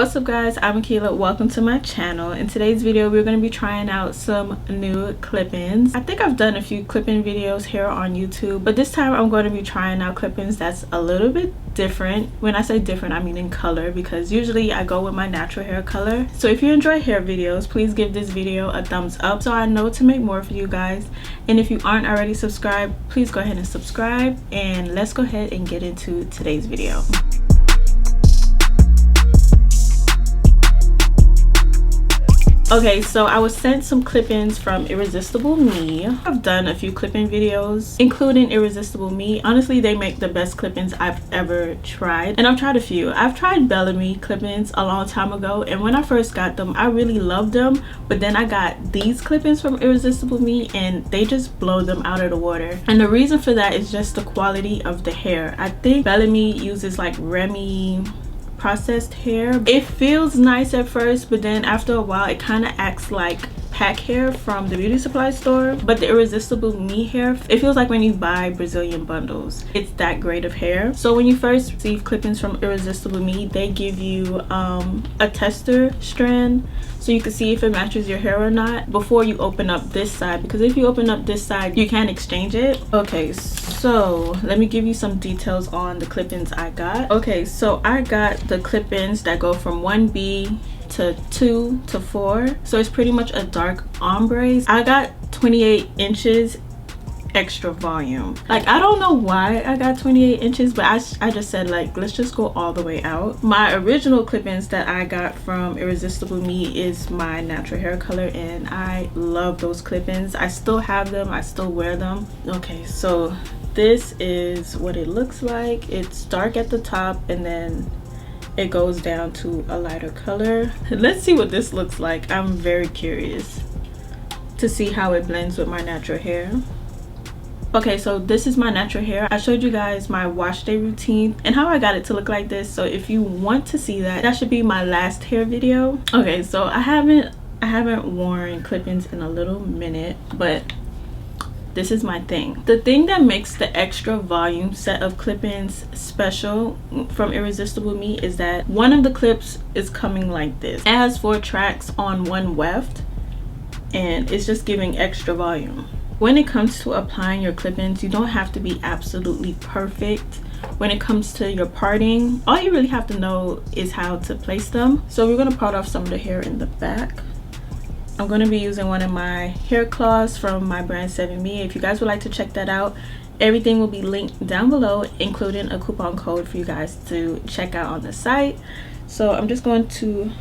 What's up guys, I'm ℎ𝕣𝕠𝕕𝕦. Welcome to my channel. In today's video we're going to be trying out some new clip-ins. I think I've done a few clip-in videos here on YouTube, but this time I'm going to be trying out clip-ins that's a little bit different. When I say different, I mean in color, because usually I go with my natural hair color. So if you enjoy hair videos, please give this video a thumbs up so I know to make more for you guys. And if you aren't already subscribed, please go ahead and subscribe, and let's go ahead and get into today's video. Okay, so I was sent some clip-ins from Irresistible Me. I've done a few clip-in videos, including Irresistible Me. Honestly, they make the best clip-ins I've ever tried. And I've tried a few. I've tried 𝔸𝕤𝕦𝕟𝕠 clip-ins a long time ago, and when I first got them, I really loved them. But then I got these clip-ins from Irresistible Me, and they just blow them out of the water. And the reason for that is just the quality of the hair. I think 𝔸𝕤𝕦 uses like Remy processed hair. It feels nice at first, but then after a while it kind of acts like pack hair from the beauty supply store. But the Irresistible Me hair, it feels like when you buy Brazilian bundles. It's that great of hair. So when you first receive clip-ins from Irresistible Me, they give you a tester strand so you can see if it matches your hair or not before you open up this side, because if you open up this side you can't exchange it. Okay, so let me give you some details on the clip-ins I got. Okay, so I got the clip-ins that go from 1B to 2 to 4, so it's pretty much a dark ombre. I got 28 inches extra volume. Like, I don't know why I got 28 inches, but I just said, like, let's just go all the way out. My original clip-ins that I got from Irresistible Me is my natural hair color, and I love those clip-ins. I still have them, I still wear them. Okay, so this is what it looks like. It's dark at the top and then it goes down to a lighter color. Let's see what this looks like. I'm very curious to see how it blends with my natural hair. Okay, so this is my natural hair. I showed you guys my wash day routine and how I got it to look like this. So if you want to see that, that should be my last hair video. Okay, so I haven't worn clip-ins in a little minute, but this is my thing. The thing that makes the extra volume set of clip-ins special from Irresistible Me is that one of the clips is coming like this. It has 4 tracks on one weft, and it's just giving extra volume. When it comes to applying your clip-ins, you don't have to be absolutely perfect. When it comes to your parting, all you really have to know is how to place them. So we're going to part off some of the hair in the back. I'm going to be using one of my hair cloths from my brand ℸ𝕤𝕦. If you guys would like to check that out, everything will be linked down below, including a coupon code for you guys to check out on the site. So I'm just going to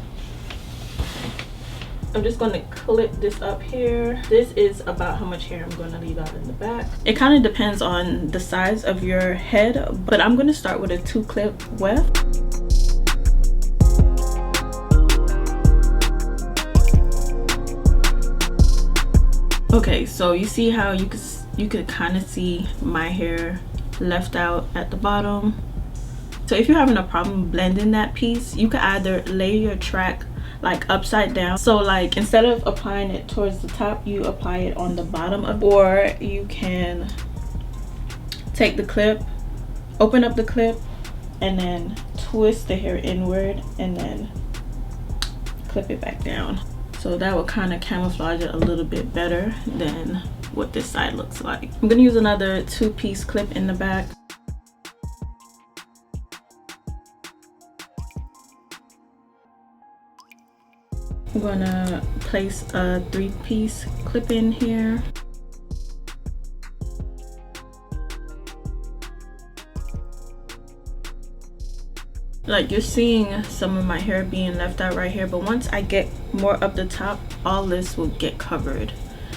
clip this up here. This is about how much hair I'm going to leave out in the back. It kind of depends on the size of your head, but I'm going to start with a 2-clip weft. Okay, so you see how you could kind of see my hair left out at the bottom. So if you're having a problem blending that piece, you could either lay your track like upside down, so like instead of applying it towards the top, you apply it on the bottom of, or you can take the clip, open up the clip, and then twist the hair inward and then clip it back down. So that will kind of camouflage it a little bit better than what this side looks like. I'm gonna use another 2-piece clip in the back. I'm gonna place a 3-piece clip in here. Like, you're seeing some of my hair being left out right here, but once I get more up the top, all this will get covered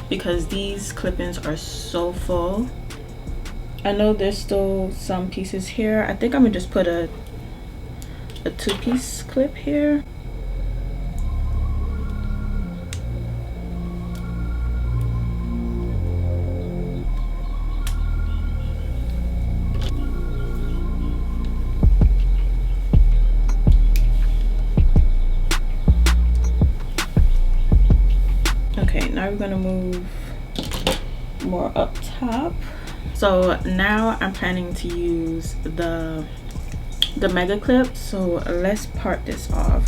because these clip-ins are so full. I know there's still some pieces here. I think I'm gonna just put a 2-piece clip here. Okay, now we're gonna move more up top. So now I'm planning to use the mega clip, so let's part this off.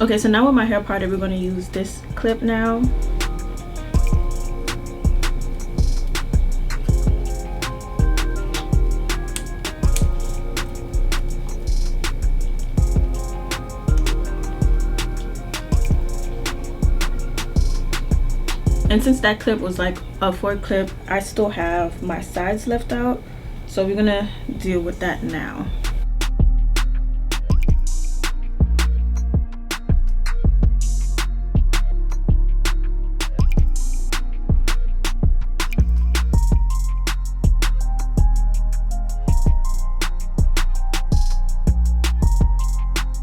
Okay, so now with my hair parted, we're going to use this clip now. And since that clip was like a fork clip, I still have my sides left out, so we're gonna deal with that now.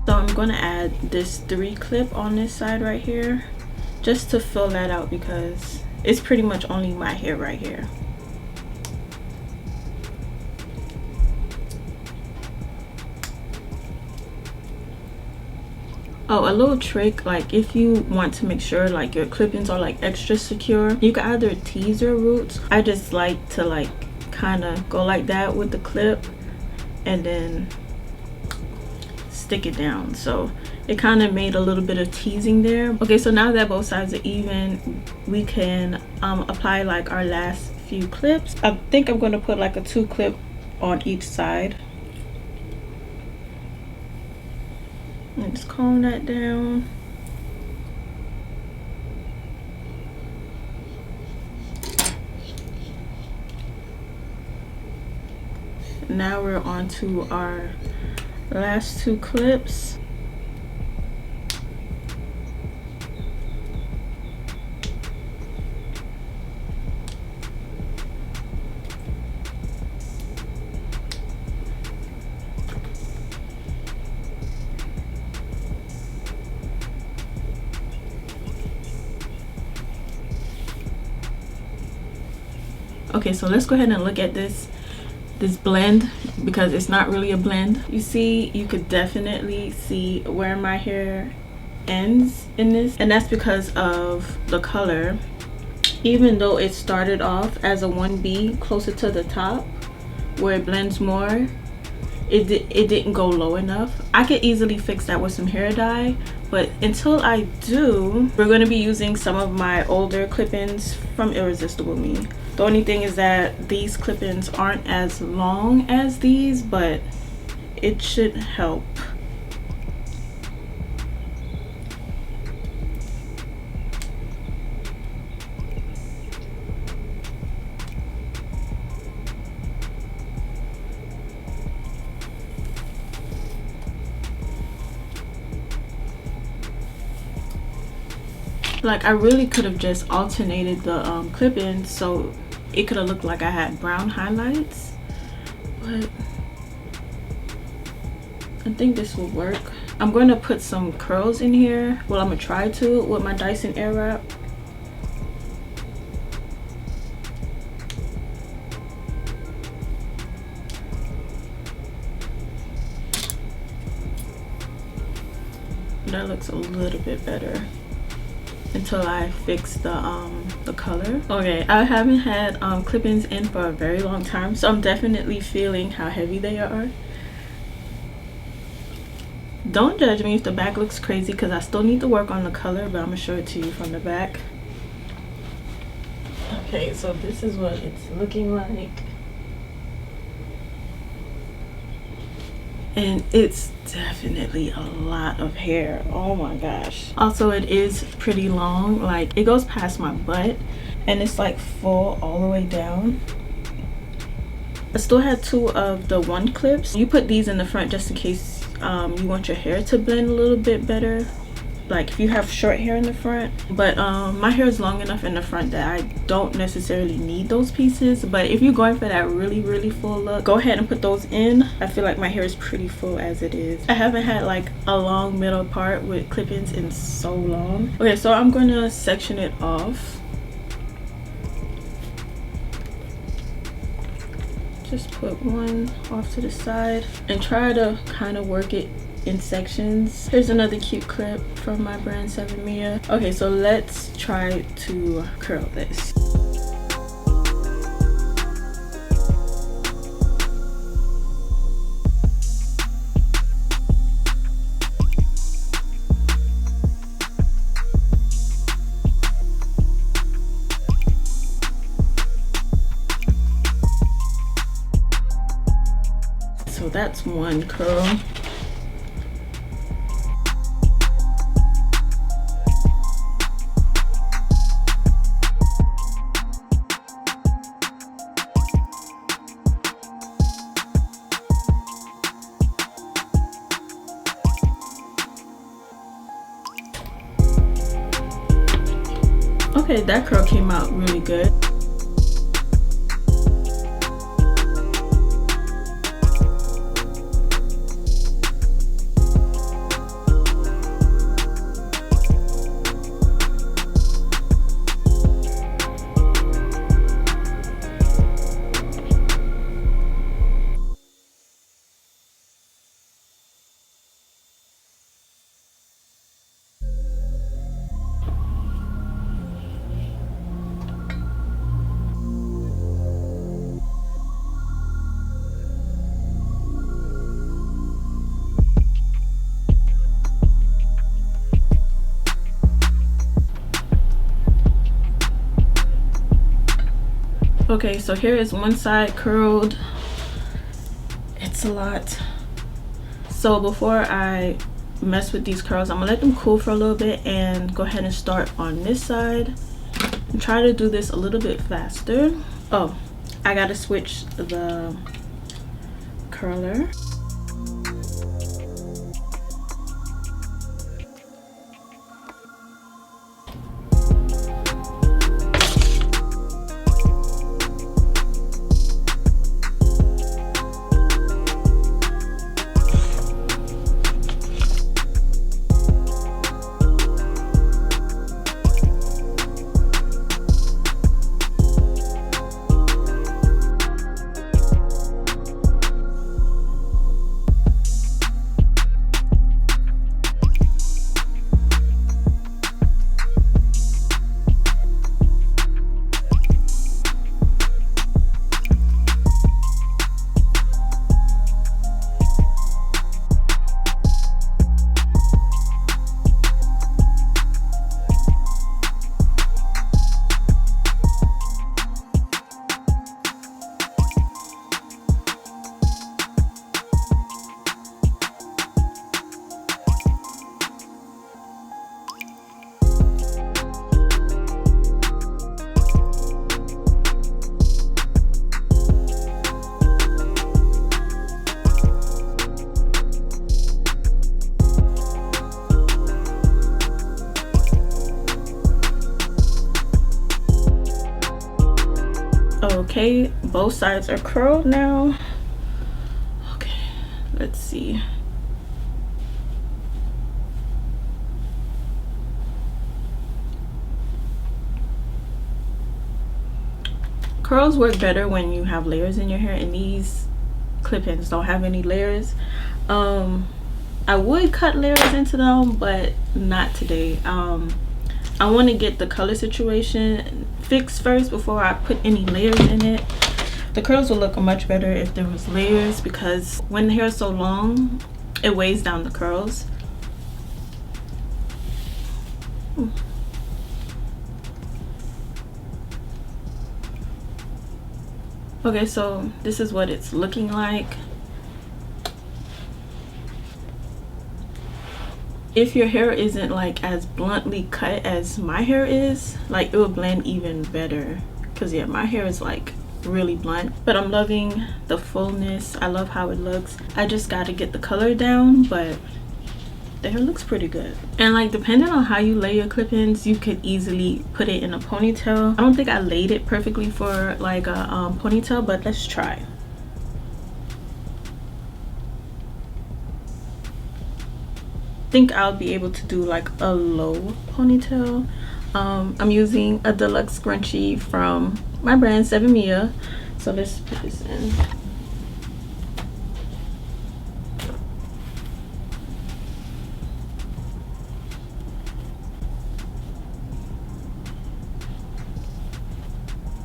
So I'm gonna add this 3 clip on this side right here, just to fill that out because it's pretty much only my hair right here. Oh, a little trick, like if you want to make sure like your clip-ins are like extra secure, you can either tease your roots. I just like to like kind of go like that with the clip and then stick it down, so it kind of made a little bit of teasing there. Okay, so now that both sides are even, we can apply like our last few clips. I think I'm going to put like a 2 clip on each side and just comb that down. Now we're on to our last 2 clips. Okay, so let's go ahead and look at this blend, because it's not really a blend. You see, you could definitely see where my hair ends in this, and that's because of the color. Even though it started off as a 1B closer to the top where it blends more, it didn't go low enough. I could easily fix that with some hair dye, but until I do, we're going to be using some of my older clip-ins from Irresistible Me. The only thing is that these clip-ins aren't as long as these, but it should help. Like, I really could have just alternated the clip-ins so it could have looked like I had brown highlights, but I think this will work. I'm going to put some curls in here. Well, I'm gonna try to with my Dyson Airwrap. That looks a little bit better until I fix the color. Okay, I haven't had clip-ins in for a very long time, so I'm definitely feeling how heavy they are. Don't judge me if the back looks crazy, because I still need to work on the color, but I'm gonna show it to you from the back. Okay, so this is what it's looking like. And it's definitely a lot of hair. Oh my gosh. Also, it is pretty long. Like, it goes past my butt and it's like full all the way down. I still had 2 of the 1 clips. You put these in the front just in case you want your hair to blend a little bit better, like if you have short hair in the front. But my hair is long enough in the front that I don't necessarily need those pieces, but if you're going for that really full look, go ahead and put those in. I feel like my hair is pretty full as it is. I haven't had like a long middle part with clip-ins in so long. Okay, so I'm gonna section it off. Just put one off to the side and try to kind of work it in sections. Here's another cute clip from my brand 7Mia. Okay, so let's try to curl this. that's one curl. Okay, that curl came out really good. Okay, so here is one side curled. It's a lot. So before I mess with these curls, I'm gonna let them cool for a little bit and go ahead and start on this side and try to do this a little bit faster. Oh, I gotta switch the curler. Okay, both sides are curled now. Okay, let's see. Curls work better when you have layers in your hair, and these clip-ins don't have any layers. I would cut layers into them, but not today. I want to get the color situation fixed first before I put any layers in it. The curls will look much better if there was layers, because when the hair is so long, it weighs down the curls. Okay, so this is what it's looking like. If your hair isn't like as bluntly cut as my hair is, like, it will blend even better, because yeah, my hair is like really blunt, but I'm loving the fullness. I love how it looks. I just got to get the color down, but the hair looks pretty good. And like, depending on how you lay your clip-ins, you could easily put it in a ponytail. I don't think I laid it perfectly for like a ponytail, but let's try. I think I'll be able to do like a low ponytail. I'm using a deluxe scrunchie from my brand 𝔸𝕐𝕐. So let's put this in.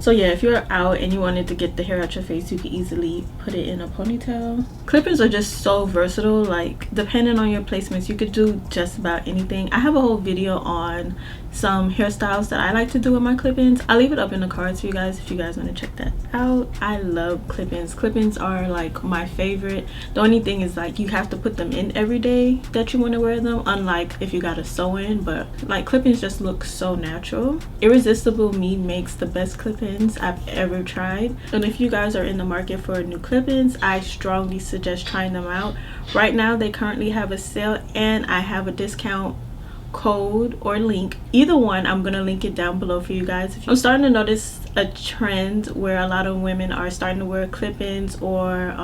So yeah, if you're out and you wanted to get the hair out your face, you can easily put it in a ponytail. Clip-ins are just so versatile. Like, depending on your placements, you could do just about anything. I have a whole video on some hairstyles that I like to do with my clip-ins. I'll leave it up in the cards for you guys if you guys want to check that out. I love clip-ins. Clip-ins are like my favorite. The only thing is, like, you have to put them in every day that you want to wear them, unlike if you got a sew-in. But like, clip-ins just look so natural. Irresistible Me makes the best clip-ins I've ever tried, and if you guys are in the market for new clip-ins, I strongly suggest trying them out. Right now they currently have a sale, and I have a discount code or link. Either one, I'm gonna link it down below for you guys. I'm starting to notice a trend where a lot of women are starting to wear clip-ins or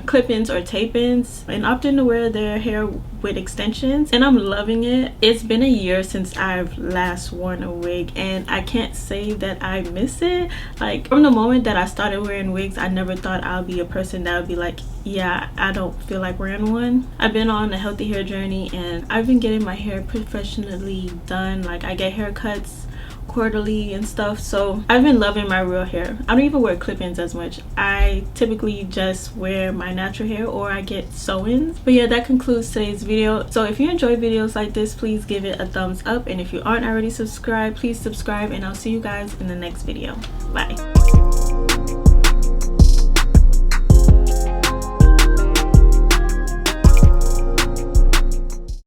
clip-ins or tape-ins, and opting to wear their hair with extensions, and I'm loving it. It's been a year since I've last worn a wig, and I can't say that I miss it. Like, from the moment that I started wearing wigs, I never thought I'll be a person that would be like, yeah, I don't feel like wearing one. I've been on a healthy hair journey, and I've been getting my hair professionally done. Like, I get haircuts quarterly and stuff, so I've been loving my real hair. I don't even wear clip-ins as much. I typically just wear my natural hair, or I get sew-ins. But yeah, that concludes today's video. So if you enjoy videos like this, please give it a thumbs up, and if you aren't already subscribed, please subscribe, and I'll see you guys in the next video. Bye.